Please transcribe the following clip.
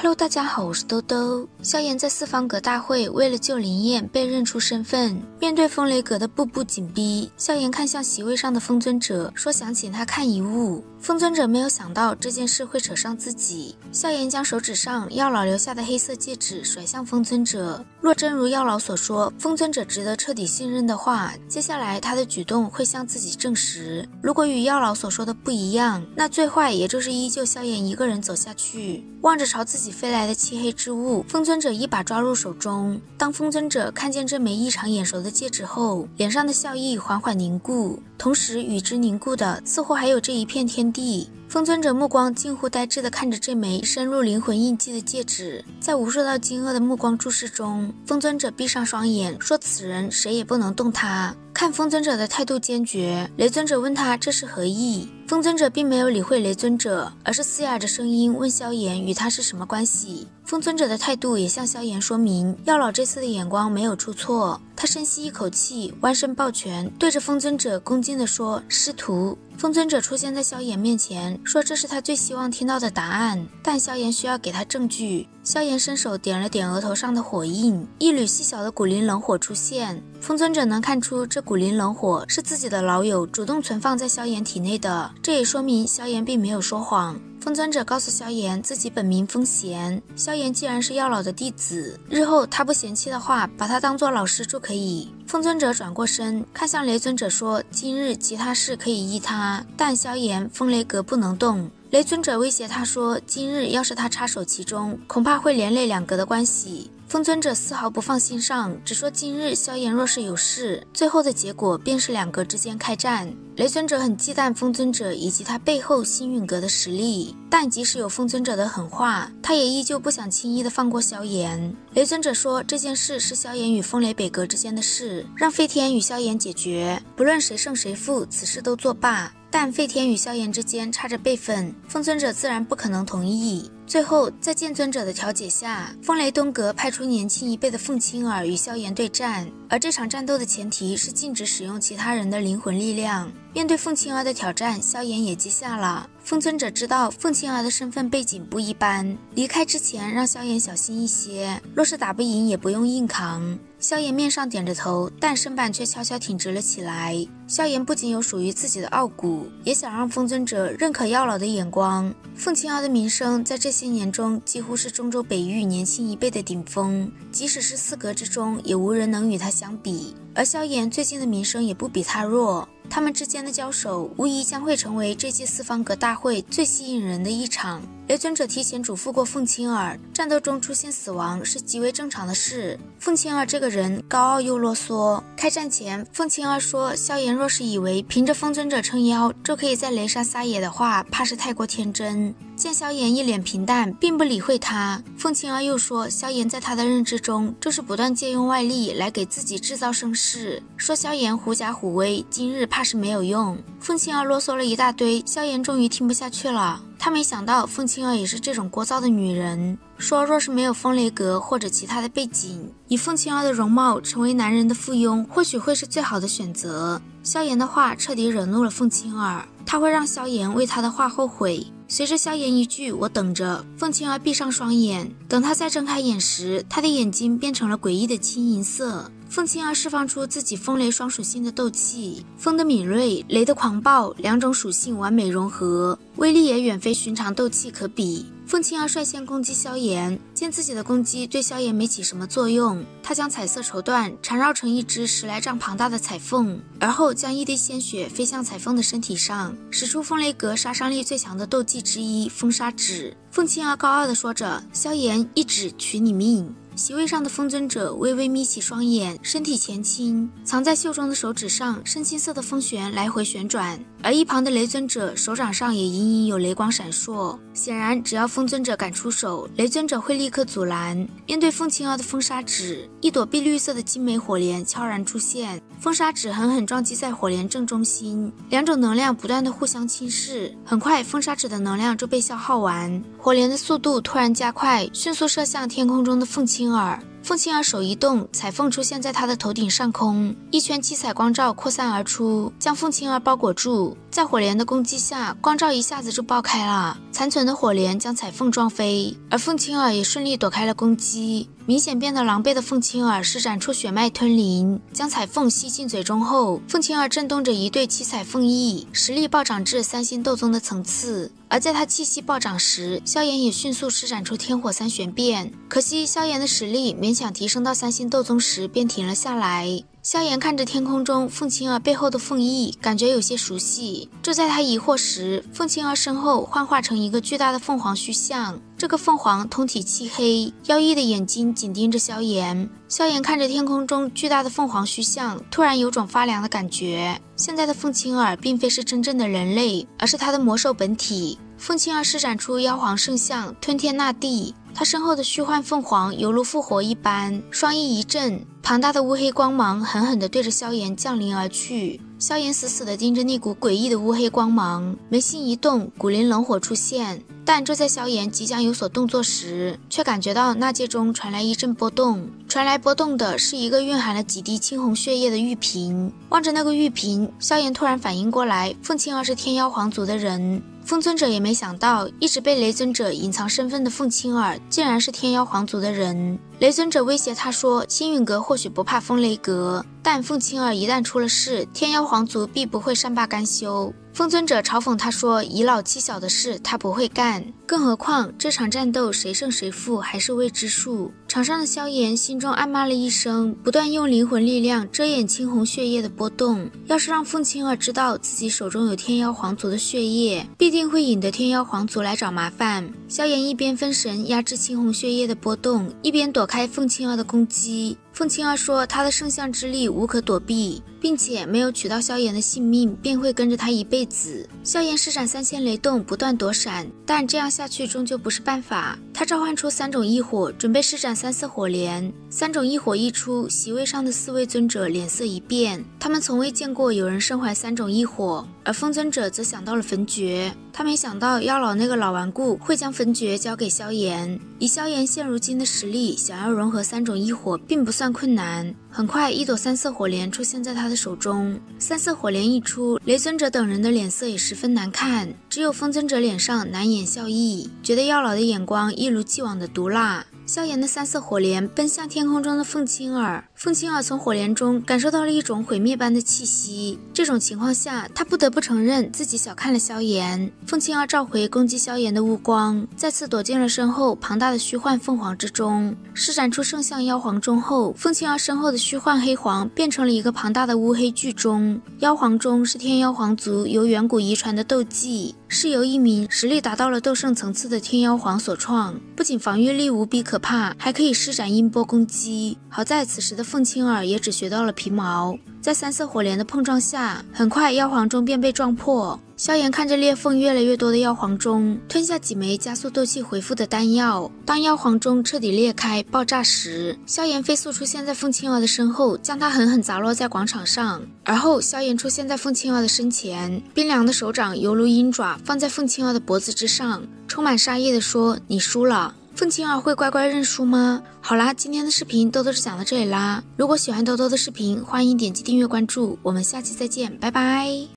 Hello， 大家好，我是兜兜。萧炎在四方阁大会为了救林燕被认出身份，面对风雷阁的步步紧逼，萧炎看向席位上的风尊者，说想请他看一物。风尊者没有想到这件事会扯上自己，萧炎将手指上药老留下的黑色戒指甩向风尊者。若真如药老所说，风尊者值得彻底信任的话，接下来他的举动会向自己证实。如果与药老所说的不一样，那最坏也就是依旧萧炎一个人走下去。望着朝自己飞来的漆黑之物，风尊者一把抓入手中。当风尊者看见这枚异常眼熟的戒指后，脸上的笑意缓缓凝固，同时与之凝固的似乎还有这一片天地。风尊者目光近乎呆滞地看着这枚深入灵魂印记的戒指，在无数道惊愕的目光注视中，风尊者闭上双眼，说此人谁也不能动他。看风尊者的态度坚决，雷尊者问他这是何意。风尊者并没有理会雷尊者，而是嘶哑着声音问萧炎与他是什么关系。风尊者的态度也向萧炎说明，药老这次的眼光没有出错。他深吸一口气，弯身抱拳，对着风尊者恭敬地说：“师徒。”风尊者出现在萧炎面前，说这是他最希望听到的答案，但萧炎需要给他证据。萧炎伸手点了点额头上的火印，一缕细小的古灵冷火出现。风尊者能看出这古灵冷火是自己的老友主动存放在萧炎体内的，这也说明萧炎并没有说谎。风尊者告诉萧炎自己本名风贤，萧炎既然是药老的弟子，日后他不嫌弃的话，把他当作老师就可以。风尊者转过身看向雷尊者说，今日其他事可以依他，但萧炎风雷阁不能动。雷尊者威胁他说，今日要是他插手其中，恐怕会连累两阁的关系。风尊者丝毫不放心上，只说今日萧炎若是有事，最后的结果便是两阁之间开战。雷尊者很忌惮风尊者以及他背后星陨阁的实力，但即使有风尊者的狠话，他也依旧不想轻易的放过萧炎。雷尊者说，这件事是萧炎与风雷北阁之间的事，让飞天与萧炎解决，不论谁胜谁负，此事都作罢。但飞天与萧炎之间差着辈分，风尊者自然不可能同意。最后在剑尊者的调解下，风雷东阁派出年轻一辈的凤青儿与萧炎对战，而这场战斗的前提是禁止使用其他人的灵魂力量。面对凤青儿的挑战，萧炎也接下了。风尊者知道凤青儿的身份背景不一般，离开之前让萧炎小心一些，若是打不赢也不用硬扛。萧炎面上点着头，但身板却悄悄挺直了起来。萧炎不仅有属于自己的傲骨，也想让风尊者认可药老的眼光。凤青儿的名声在这些年中几乎是中州北域年轻一辈的顶峰，即使是四阁之中也无人能与他相比。而萧炎最近的名声也不比他弱，他们之间的交手无疑将会成为这届四方阁大会最吸引人的一场。雷尊者提前嘱咐过凤青儿，战斗中出现死亡是极为正常的事。凤青儿这个人高傲又啰嗦，开战前凤青儿说，萧炎若是以为凭着风尊者撑腰就可以在雷山撒野的话，怕是太过天真。见萧炎一脸平淡，并不理会他，凤青儿又说，萧炎在他的认知中就是不断借用外力来给自己制造声势，说萧炎狐假虎威，今日怕是没有用。凤青儿啰嗦了一大堆，萧炎终于听不下去了。他没想到凤青儿也是这种聒噪的女人，说若是没有风雷阁或者其他的背景，以凤青儿的容貌成为男人的附庸或许会是最好的选择。萧炎的话彻底惹怒了凤青儿，他会让萧炎为他的话后悔。随着萧炎一句我等着，凤青儿闭上双眼，等他再睁开眼时，他的眼睛变成了诡异的青银色。凤青儿释放出自己风雷双属性的斗气，风的敏锐，雷的狂暴，两种属性完美融合，威力也远非寻常斗气可比。凤青儿率先攻击萧炎，见自己的攻击对萧炎没起什么作用，他将彩色绸缎缠绕成一只10来丈庞大的彩凤，而后将一滴鲜血飞向彩凤的身体上，使出风雷阁杀伤力最强的斗技之一风沙指。凤青儿高傲地说着，萧炎一指取你命。席位上的风尊者微微眯起双眼，身体前倾，藏在袖中的手指上深青色的风旋来回旋转，而一旁的雷尊者手掌上也隐隐有雷光闪烁。显然只要风尊者敢出手，雷尊者会立刻阻拦。面对凤青儿的风沙指，一朵碧绿色的精美火莲悄然出现，风沙指狠狠撞击在火莲正中心，两种能量不断的互相侵蚀，很快风沙指的能量就被消耗完，火莲的速度突然加快，迅速射向天空中的凤青儿。凤青儿手一动，彩凤出现在她的头顶上空，一圈七彩光照扩散而出，将凤青儿包裹住。在火莲的攻击下，光照一下子就爆开了，残存的火莲将彩凤撞飞，而凤青儿也顺利躲开了攻击。明显变得狼狈的凤青儿施展出血脉吞灵，将彩凤吸进嘴中后，凤青儿震动着一对七彩凤翼，实力暴涨至3星斗宗的层次。而在他气息暴涨时，萧炎也迅速施展出天火三玄变，可惜萧炎的实力勉强提升到3星斗宗时便停了下来。萧炎看着天空中凤青儿背后的凤翼，感觉有些熟悉。就在他疑惑时，凤青儿身后幻化成一个巨大的凤凰虚像，这个凤凰通体漆黑，妖异的眼睛紧盯着萧炎。萧炎看着天空中巨大的凤凰虚像，突然有种发凉的感觉。现在的凤青儿并非是真正的人类，而是他的魔兽本体。凤青儿施展出妖皇圣像，吞天纳地。他身后的虚幻凤凰犹如复活一般，双翼一震，庞大的乌黑光芒狠狠地对着萧炎降临而去。萧炎死死地盯着那股诡异的乌黑光芒，眉心一动，古灵冷火出现。但就在萧炎即将有所动作时，却感觉到纳戒中传来一阵波动，传来波动的是一个蕴含了几滴青红血液的玉瓶。望着那个玉瓶，萧炎突然反应过来，凤青儿是天妖皇族的人。风尊者也没想到，一直被雷尊者隐藏身份的凤青儿竟然是天妖皇族的人。雷尊者威胁他说，星陨阁或许不怕风雷阁，但凤青儿一旦出了事，天妖皇族必不会善罢甘休。风尊者嘲讽他说，以老欺小的事他不会干，更何况这场战斗谁胜谁负还是未知数。场上的萧炎心中暗骂了一声，不断用灵魂力量遮掩青红血液的波动。要是让凤青儿知道自己手中有天妖皇族的血液，必定会引得天妖皇族来找麻烦。萧炎一边分神压制青红血液的波动，一边躲开凤青儿的攻击。凤青儿说，她的圣象之力无可躲避，并且没有取到萧炎的性命，便会跟着他一辈子。萧炎施展3000雷动，不断躲闪，但这样下去终究不是办法。他召唤出3种异火，准备施展3次火莲。3种异火一出，席位上的4位尊者脸色一变，他们从未见过有人身怀3种异火。而风尊者则想到了焚诀，他没想到妖老那个老顽固会将焚诀交给萧炎。以萧炎现如今的实力，想要融合3种异火并不算困难。很快一朵3色火莲出现在他的手中，3色火莲一出，雷尊者等人的脸色也十分难看，只有风尊者脸上难掩笑意，觉得妖老的眼光一如既往的毒辣。萧炎的3色火莲奔向天空中的凤青儿，凤青儿从火莲中感受到了一种毁灭般的气息。这种情况下，她不得不承认自己小看了萧炎。凤青儿召回攻击萧炎的乌光，再次躲进了身后庞大的虚幻凤凰之中。施展出圣象妖皇钟后，凤青儿身后的虚幻黑皇变成了一个庞大的乌黑巨钟。妖皇钟是天妖皇族由远古遗传的斗技，是由一名实力达到了斗圣层次的天妖皇所创，不仅防御力无比可怕，还可以施展音波攻击。好在此时的凤青儿也只学到了皮毛，在3色火莲的碰撞下，很快妖皇钟便被撞破。萧炎看着裂缝越来越多的妖皇钟，吞下几枚加速斗气回复的丹药。当妖皇钟彻底裂开爆炸时，萧炎飞速出现在凤青儿的身后，将她狠狠砸落在广场上。而后萧炎出现在凤青儿的身前，冰凉的手掌犹如鹰爪放在凤青儿的脖子之上，充满杀意地说，你输了。凤青儿会乖乖认输吗？好啦，今天的视频豆豆就讲到这里啦。如果喜欢豆豆的视频，欢迎点击订阅关注，我们下期再见，拜拜。